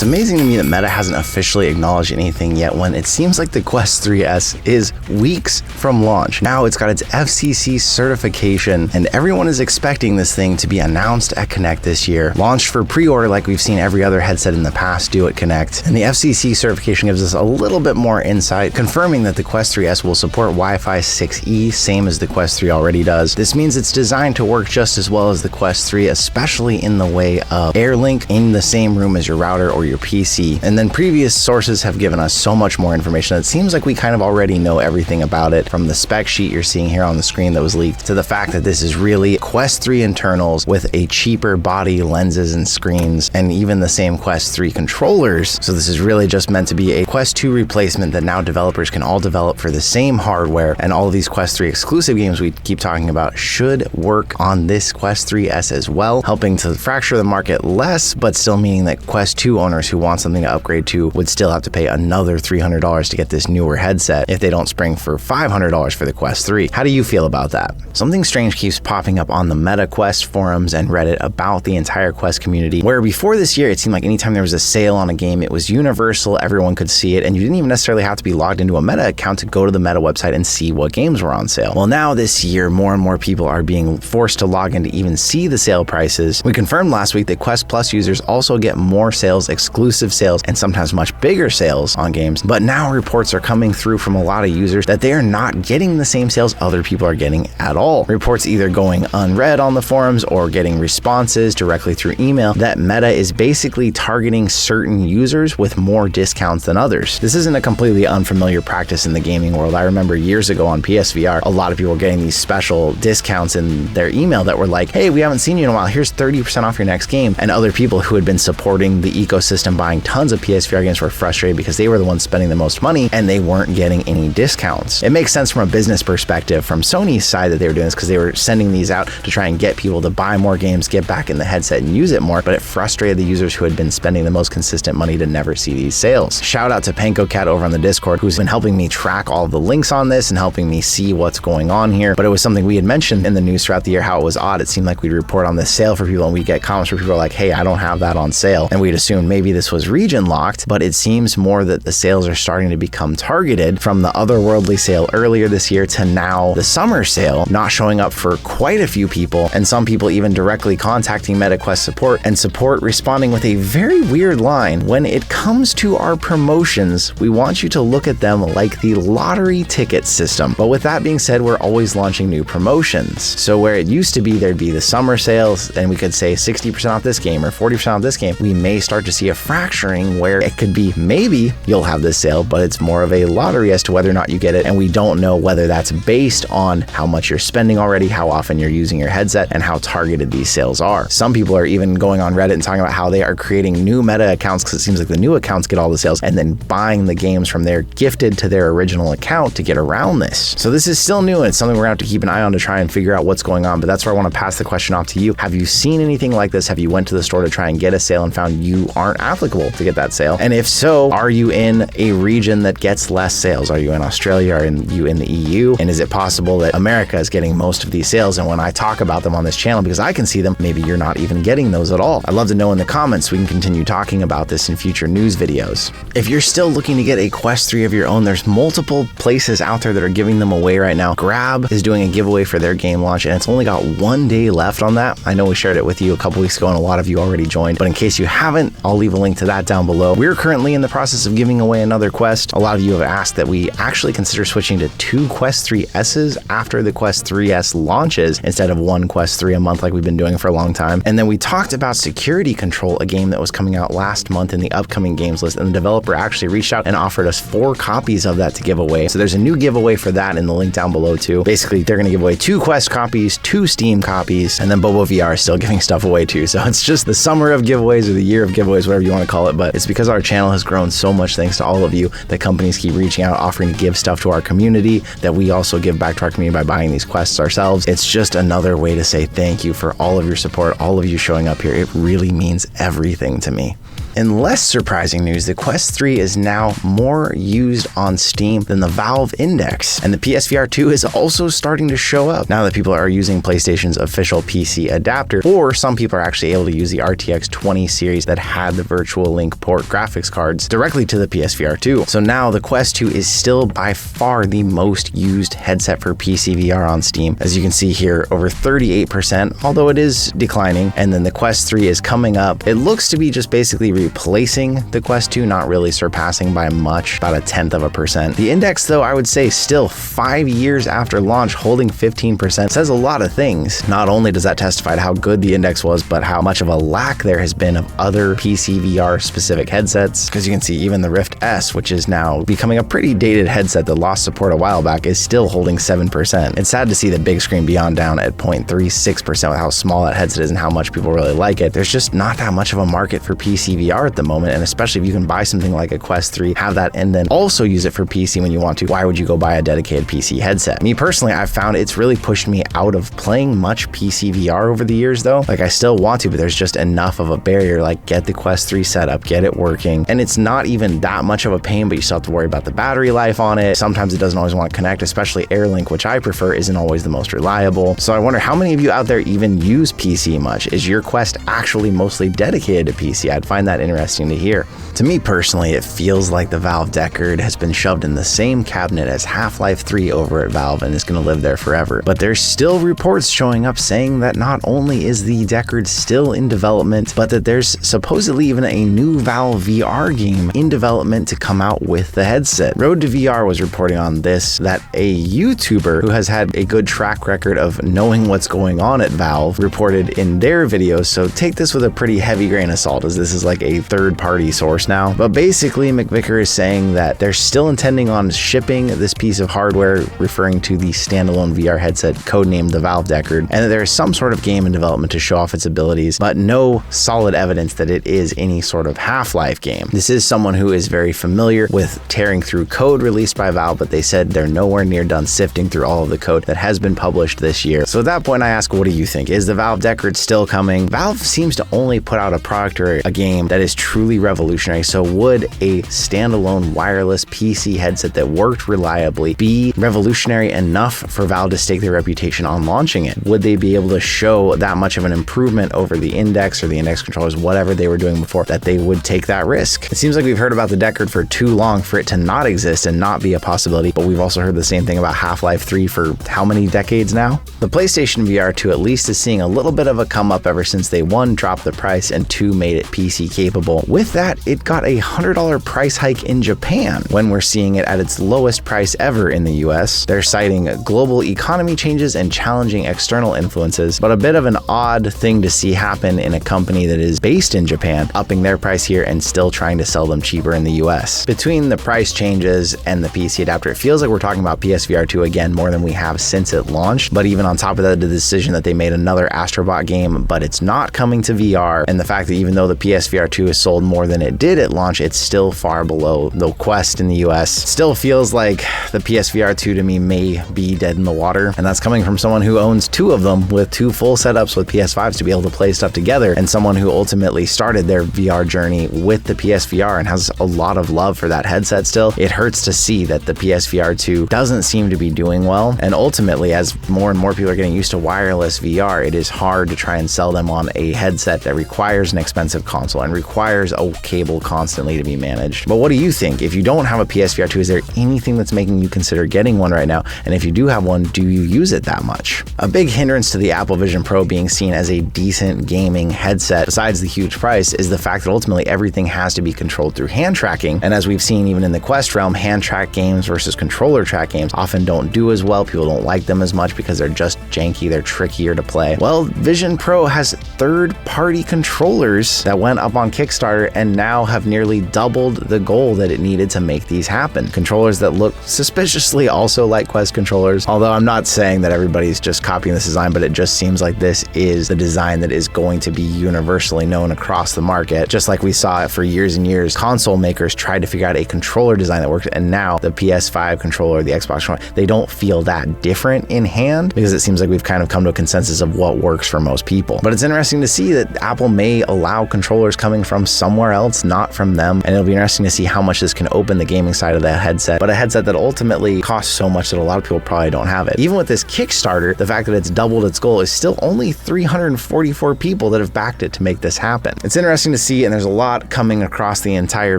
It's amazing to me that Meta hasn't officially acknowledged anything yet when it seems like the Quest 3S is weeks from launch. Now it's got its FCC certification and everyone is expecting this thing to be announced at Connect this year, launched for pre-order like we've seen every other headset in the past do at Connect. And the FCC certification gives us a little bit more insight, confirming that the Quest 3S will support Wi-Fi 6E, same as the Quest 3 already does. This means it's designed to work just as well as the Quest 3, especially in the way of AirLink in the same room as your router or your PC. And then previous sources have given us so much more information that it seems like we kind of already know everything about it, from the spec sheet you're seeing here on the screen that was leaked to the fact that this is really Quest 3 internals with a cheaper body, lenses, and screens, and even the same Quest 3 controllers. So this is really just meant to be a Quest 2 replacement that now developers can all develop for the same hardware, and all of these Quest 3 exclusive games we keep talking about should work on this Quest 3S as well, helping to fracture the market less, but still meaning that Quest 2 owners who want something to upgrade to would still have to pay another $300 to get this newer headset if they don't spring for $500 for the Quest 3. How do you feel about that? Something strange keeps popping up on the Meta Quest forums and Reddit about the entire Quest community, where before this year it seemed like anytime there was a sale on a game, it was universal, everyone could see it, and you didn't even necessarily have to be logged into a Meta account to go to the Meta website and see what games were on sale. Well, now this year, more and more people are being forced to log in to even see the sale prices. We confirmed last week that Quest Plus users also get more sales, exclusive sales, and sometimes much bigger sales on games, but now reports are coming through from a lot of users that they are not getting the same sales other people are getting at all. Reports either going unread on the forums or getting responses directly through email that Meta is basically targeting certain users with more discounts than others. This isn't a completely unfamiliar practice in the gaming world. I remember years ago on PSVR, a lot of people were getting these special discounts in their email that were like, hey, we haven't seen you in a while, here's 30% off your next game. And other people who had been supporting the ecosystem buying tons of PSVR games were frustrated because they were the ones spending the most money and they weren't getting any discounts. It makes sense from a business perspective from Sony's side that they were doing this because they were sending these out to try and get people to buy more games, get back in the headset and use it more, but it frustrated the users who had been spending the most consistent money to never see these sales. Shout out to Panko Cat over on the Discord, who's been helping me track all the links on this and helping me see what's going on here. But it was something we had mentioned in the news throughout the year, how it was odd. It seemed like we'd report on this sale for people and we'd get comments where people are like, hey, I don't have that on sale. And we'd assume maybe this was region locked, but it seems more that the sales are starting to become targeted, from the otherworldly sale earlier this year to now the summer sale not showing up for quite a few people, and some people even directly contacting MetaQuest support, and support responding with a very weird line: when it comes to our promotions, we want you to look at them like the lottery ticket system. But with that being said, we're always launching new promotions. So where it used to be there'd be the summer sales and we could say 60% off this game or 40% off this game, we may start to see a fracturing where it could be maybe you'll have this sale, but it's more of a lottery as to whether or not you get it, and we don't know whether that's based on how much you're spending already, how often you're using your headset, and how targeted these sales are. Some people are even going on Reddit and talking about how they are creating new Meta accounts because it seems like the new accounts get all the sales, and then buying the games from there gifted to their original account to get around this. So this is still new, and it's something we're gonna have to keep an eye on to try and figure out what's going on. But that's where I want to pass the question off to you. Have you seen anything like this? Have you went to the store to try and get a sale and found you aren't applicable to get that sale? And if so, are you in a region that gets less sales? Are you in Australia? Are you in the EU? And is it possible that America is getting most of these sales? And when I talk about them on this channel, because I can see them, maybe you're not even getting those at all. I'd love to know in the comments so we can continue talking about this in future news videos. If you're still looking to get a Quest 3 of your own, there's multiple places out there that are giving them away right now. Grab is doing a giveaway for their game launch, and it's only got 1 day left on that. I know we shared it with you a couple weeks ago and a lot of you already joined, but in case you haven't, I'll leave a link to that down below. We're currently in the process of giving away another Quest. A lot of you have asked that we actually consider switching to 2 Quest 3S's after the Quest 3S launches instead of 1 Quest 3 a month like we've been doing for a long time. And then we talked about Security Control, a game that was coming out last month in the upcoming games list, and the developer actually reached out and offered us 4 copies of that to give away. So there's a new giveaway for that in the link down below too. Basically, they're gonna give away 2 Quest copies, 2 Steam copies, and then BoboVR is still giving stuff away too. So it's just the summer of giveaways or the year of giveaways, whatever you want to call it. But it's because our channel has grown so much thanks to all of you that companies keep reaching out, offering to give stuff to our community that we also give back to our community by buying these quests ourselves. It's just another way to say thank you for all of your support, all of you showing up here. It really means everything to me. In less surprising news, the Quest 3 is now more used on Steam than the Valve Index, and the PSVR 2 is also starting to show up now that people are using PlayStation's official PC adapter, or some people are actually able to use the RTX 20 series that had the Virtual Link port graphics cards directly to the PSVR 2. So now the Quest 2 is still by far the most used headset for PCVR on Steam. As you can see here, over 38%, although it is declining, and then the Quest 3 is coming up. It looks to be just basically replacing the Quest 2, not really surpassing by much, about 0.1%. The Index, though, I would say still 5 years after launch, holding 15% says a lot of things. Not only does that testify to how good the Index was, but how much of a lack there has been of other PCVR specific headsets, because you can see even the Rift S, which is now becoming a pretty dated headset that lost support a while back, is still holding 7%. It's sad to see the big screen beyond down at 0.36% with how small that headset is and how much people really like it. There's just not that much of a market for PCVR at the moment, and especially if you can buy something like a Quest 3, have that, and then also use it for PC when you want to, why would you go buy a dedicated PC headset? Me personally, I've found it's really pushed me out of playing much PCVR over the years though. Like I still want to, but there's just enough of a barrier. Like get the Quest 3 set up, get it working, and it's not even that much of a pain, but you still have to worry about the battery life on it. Sometimes it doesn't always want to connect, especially AirLink, which I prefer, isn't always the most reliable. So I wonder how many of you out there even use PC much? Is your Quest actually mostly dedicated to PC? I'd find that interesting to hear. To me personally, it feels like the Valve DECKARD has been shoved in the same cabinet as Half-Life 3 over at Valve and is going to live there forever. But there's still reports showing up saying that not only is the DECKARD still in development, but that there's supposedly even a new Valve VR game in development to come out with the headset. Road to VR was reporting on this, that a YouTuber who has had a good track record of knowing what's going on at Valve reported in their videos, so take this with a pretty heavy grain of salt as this is like a third-party source now. But basically, McVicker is saying that they're still intending on shipping this piece of hardware, referring to the standalone VR headset codenamed the Valve DECKARD, and that there is some sort of game in development to show off its abilities, but no solid evidence that it is any sort of Half-Life game. This is someone who is very familiar with tearing through code released by Valve, but they said they're nowhere near done sifting through all of the code that has been published this year. So at that point, I ask, what do you think? Is the Valve DECKARD still coming? Valve seems to only put out a product or a game that is truly revolutionary, so would a standalone wireless PC headset that worked reliably be revolutionary enough for Valve to stake their reputation on launching it? Would they be able to show that much of an improvement over the Index or the Index controllers, whatever they were doing before, that they would take that risk? It seems like we've heard about the DECKARD for too long for it to not exist and not be a possibility, but we've also heard the same thing about Half-Life 3 for how many decades now? The PlayStation VR 2 at least is seeing a little bit of a come up ever since they 1, dropped the price, and 2, made it PC capable. With that, it got a $100 price hike in Japan when we're seeing it at its lowest price ever in the US. They're citing global economy changes and challenging external influences, but a bit of an odd thing to see happen in a company that is based in Japan, upping their price here and still trying to sell them cheaper in the US. Between the price changes and the PC adapter, it feels like we're talking about PSVR 2 again more than we have since it launched. But even on top of that, the decision that they made another Astrobot game, but it's not coming to VR, and the fact that even though the PSVR 2 has sold more than it did at launch, it's still far below the Quest in the US. Still feels like the PSVR 2 to me may be dead in the water, and that's coming from someone who owns 2 of them with 2 full setups with PS5s to be able to play stuff together, and someone who ultimately started their VR journey with the PSVR and has a lot of love for that headset still. It hurts to see that the PSVR 2 doesn't seem to be doing well, and ultimately, as more and more people are getting used to wireless VR, it is hard to try and sell them on a headset that requires an expensive console and requires a cable constantly to be managed. But what do you think? If you don't have a PSVR 2, is there anything that's making you consider getting one right now? And if you do have one, do you use it that much? A big hindrance to the Apple Vision Pro being seen as a decent gaming headset, besides the huge price, is the fact that ultimately everything has to be controlled through hand tracking. And as we've seen even in the Quest realm, hand track games versus controller track games often don't do as well. People don't like them as much because they're just janky, they're trickier to play. Well, Vision Pro has third-party controllers that went up on Kickstarter and now have nearly doubled the goal that it needed to make these happen. Controllers that look suspiciously also like Quest controllers, although I'm not saying that everybody's just copying this design, but it just seems like this is the design that is going to be universally known across the market. Just like we saw it for years and years, console makers tried to figure out a controller design that worked, and now the PS5 controller, the Xbox controller, they don't feel that different in hand because it seems like we've kind of come to a consensus of what works for most people. But it's interesting to see that Apple may allow controllers coming coming from somewhere else, not from them. And it'll be interesting to see how much this can open the gaming side of that headset, but a headset that ultimately costs so much that a lot of people probably don't have it. Even with this Kickstarter, the fact that it's doubled its goal is still only 344 people that have backed it to make this happen. It's interesting to see, and there's a lot coming across the entire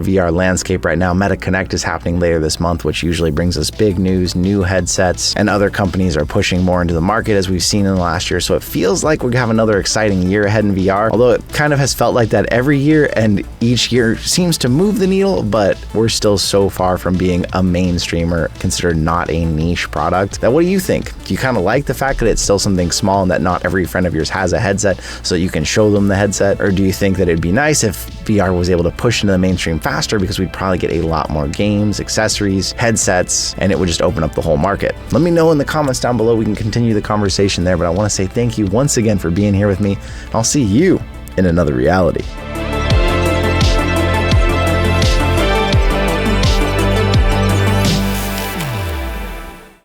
VR landscape right now. Meta Connect is happening later this month, which usually brings us big news, new headsets, and other companies are pushing more into the market as we've seen in the last year. So it feels like we have another exciting year ahead in VR, although it kind of has felt like that every year, and each year seems to move the needle, but we're still so far from being a mainstream or considered not a niche product. That, what do you think? Do you kind of like the fact that it's still something small and that not every friend of yours has a headset so you can show them the headset? Or do you think that it'd be nice if VR was able to push into the mainstream faster, because we'd probably get a lot more games, accessories, headsets, and it would just open up the whole market? Let me know in the comments down below. We can continue the conversation there, but I want to say thank you once again for being here with me. I'll see you in another reality.